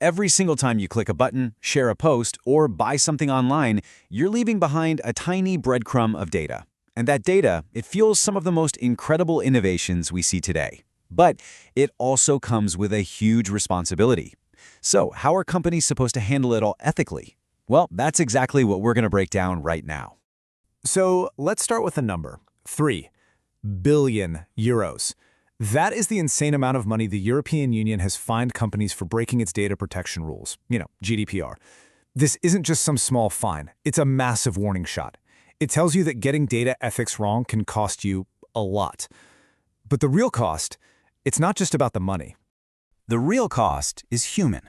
Every single time you click a button, share a post, or buy something online, you're leaving behind a tiny breadcrumb of data. And that data, it fuels some of the most incredible innovations we see today. But it also comes with a huge responsibility. So, how are companies supposed to handle it all ethically? Well, that's exactly what we're going to break down right now. So let's start with a number, 3 billion euros. That is the insane amount of money the European Union has fined companies for breaking its data protection rules, GDPR. This isn't just some small fine, it's a massive warning shot. It tells you that getting data ethics wrong can cost you a lot. But the real cost, it's not just about the money. The real cost is human.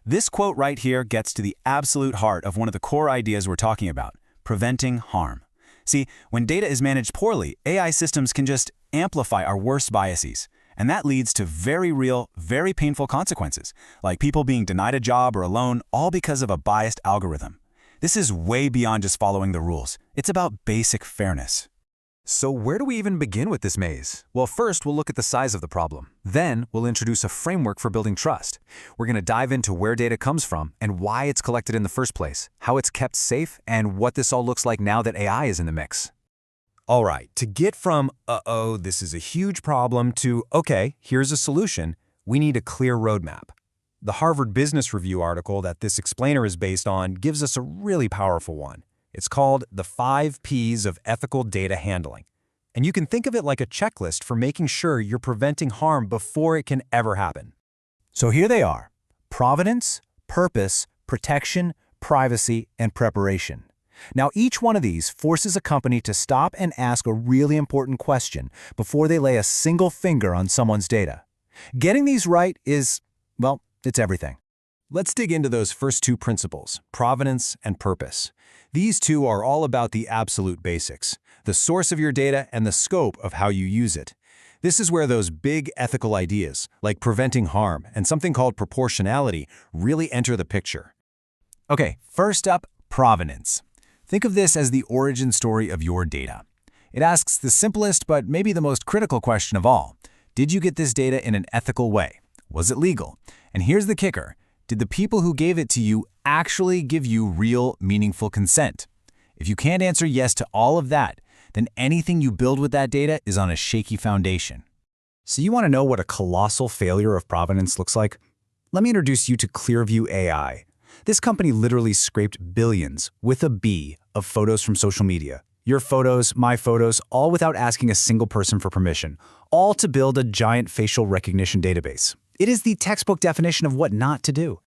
This quote right here gets to the absolute heart of one of the core ideas we're talking about, preventing harm. See, when data is managed poorly, AI systems can just amplify our worst biases. And that leads to very real, very painful consequences, like people being denied a job or a loan, all because of a biased algorithm. This is way beyond just following the rules. It's about basic fairness. So where do we even begin with this maze? Well, first we'll look at the size of the problem. Then we'll introduce a framework for building trust. We're going to dive into where data comes from and why it's collected in the first place, how it's kept safe, and what this all looks like now that AI is in the mix. All right, to get from, uh-oh, this is a huge problem to, okay, here's a solution, we need a clear roadmap. The Harvard Business Review article that this explainer is based on gives us a really powerful one. It's called the 5 Ps of ethical data handling. And you can think of it like a checklist for making sure you're preventing harm before it can ever happen. So here they are: provenance, purpose, protection, privacy, and preparation. Now, each one of these forces a company to stop and ask a really important question before they lay a single finger on someone's data. Getting these right is, well, it's everything. Let's dig into those first 2 principles, provenance and purpose. These 2 are all about the absolute basics, the source of your data and the scope of how you use it. This is where those big ethical ideas, like preventing harm and something called proportionality, really enter the picture. Okay, first up, provenance. Think of this as the origin story of your data. It asks the simplest but maybe the most critical question of all. Did you get this data in an ethical way? Was it legal? And here's the kicker. Did the people who gave it to you actually give you real, meaningful consent? If you can't answer yes to all of that, then anything you build with that data is on a shaky foundation. So you want to know what a colossal failure of provenance looks like? Let me introduce you to Clearview AI. This company literally scraped billions, with a B, of photos from social media. Your photos, my photos, all without asking a single person for permission, all to build a giant facial recognition database. It is the textbook definition of what not to do.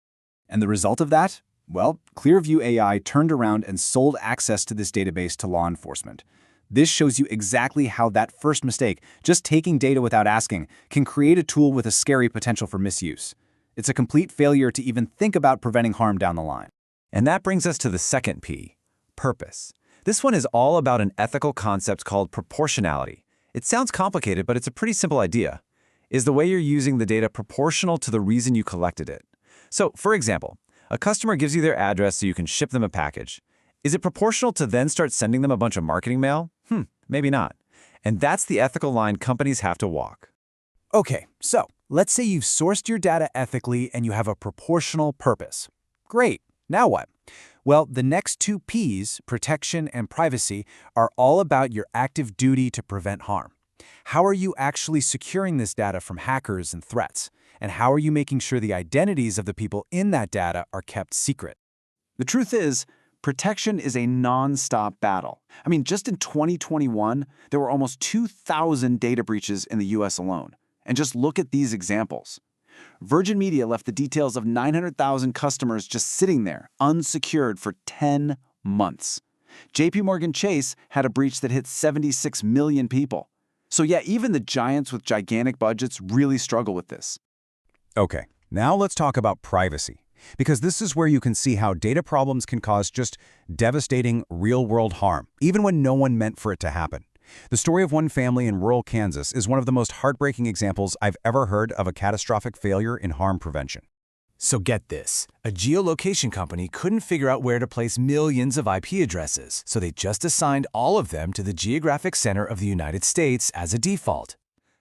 And the result of that? Well, Clearview AI turned around and sold access to this database to law enforcement. This shows you exactly how that first mistake, just taking data without asking, can create a tool with a scary potential for misuse. It's a complete failure to even think about preventing harm down the line. And that brings us to the second P, purpose. This one is all about an ethical concept called proportionality. It sounds complicated, but it's a pretty simple idea. Is the way you're using the data proportional to the reason you collected it? So, for example, a customer gives you their address so you can ship them a package. Is it proportional to then start sending them a bunch of marketing mail? Maybe not. And that's the ethical line companies have to walk. Okay, so let's say you've sourced your data ethically and you have a proportional purpose. Great, now what? Well, the next 2 Ps, protection and privacy, are all about your active duty to prevent harm. How are you actually securing this data from hackers and threats? And how are you making sure the identities of the people in that data are kept secret? The truth is, protection is a non-stop battle. I mean, just in 2021, there were almost 2,000 data breaches in the US alone. And just look at these examples. Virgin Media left the details of 900,000 customers just sitting there, unsecured for 10 months. JP Morgan Chase had a breach that hit 76 million people. So yeah, even the giants with gigantic budgets really struggle with this. Okay, now let's talk about privacy, because this is where you can see how data problems can cause just devastating real-world harm, even when no one meant for it to happen. The story of one family in rural Kansas is one of the most heartbreaking examples I've ever heard of a catastrophic failure in harm prevention. So get this, a geolocation company couldn't figure out where to place millions of IP addresses, so they just assigned all of them to the geographic center of the United States as a default.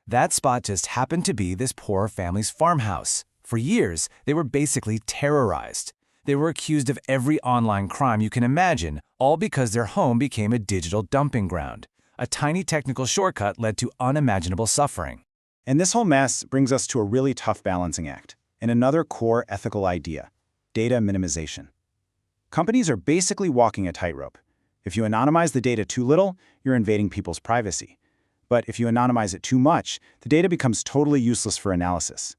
That spot just happened to be this poor family's farmhouse. For years, they were basically terrorized. They were accused of every online crime you can imagine, all because their home became a digital dumping ground. A tiny technical shortcut led to unimaginable suffering. And this whole mess brings us to a really tough balancing act, and another core ethical idea: data minimization. Companies are basically walking a tightrope. If you anonymize the data too little, you're invading people's privacy. But if you anonymize it too much, the data becomes totally useless for analysis.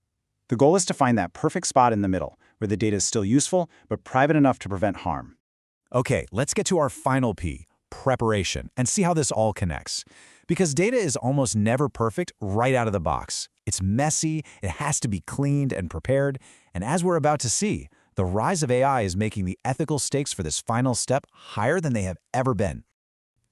The goal is to find that perfect spot in the middle, where the data is still useful, but private enough to prevent harm. Okay, let's get to our final P, preparation, and see how this all connects. Because data is almost never perfect right out of the box. It's messy, it has to be cleaned and prepared, and as we're about to see, the rise of AI is making the ethical stakes for this final step higher than they have ever been.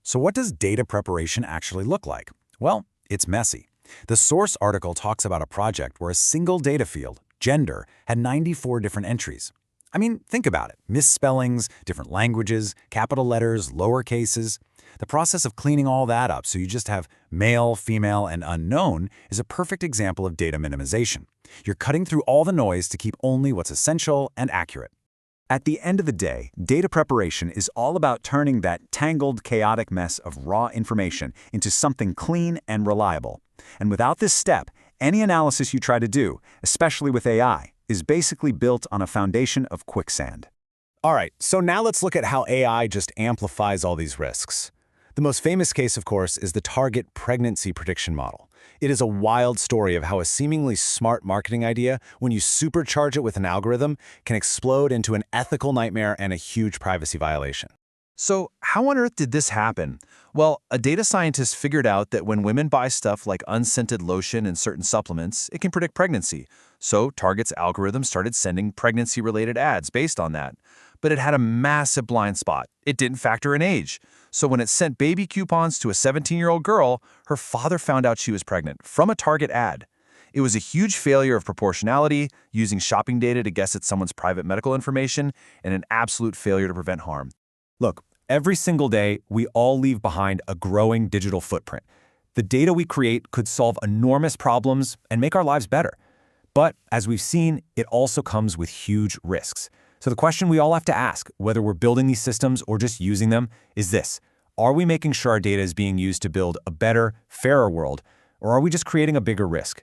So what does data preparation actually look like? Well, it's messy. The source article talks about a project where a single data field, gender, had 94 different entries. I mean, think about it. Misspellings, different languages, capital letters, lower cases. The process of cleaning all that up so you just have male, female, and unknown is a perfect example of data minimization. You're cutting through all the noise to keep only what's essential and accurate. At the end of the day, data preparation is all about turning that tangled, chaotic mess of raw information into something clean and reliable. And without this step, any analysis you try to do, especially with AI, is basically built on a foundation of quicksand. All right, so now let's look at how AI just amplifies all these risks. The most famous case, of course, is the target pregnancy prediction model. It is a wild story of how a seemingly smart marketing idea, when you supercharge it with an algorithm, can explode into an ethical nightmare and a huge privacy violation. So how on earth did this happen? Well, a data scientist figured out that when women buy stuff like unscented lotion and certain supplements, it can predict pregnancy. So Target's algorithm started sending pregnancy-related ads based on that. But it had a massive blind spot. It didn't factor in age. So when it sent baby coupons to a 17-year-old girl, her father found out she was pregnant from a Target ad. It was a huge failure of proportionality, using shopping data to guess at someone's private medical information, and an absolute failure to prevent harm. Look, every single day, we all leave behind a growing digital footprint. The data we create could solve enormous problems and make our lives better. But as we've seen, it also comes with huge risks. So the question we all have to ask, whether we're building these systems or just using them, is this: are we making sure our data is being used to build a better, fairer world, or are we just creating a bigger risk?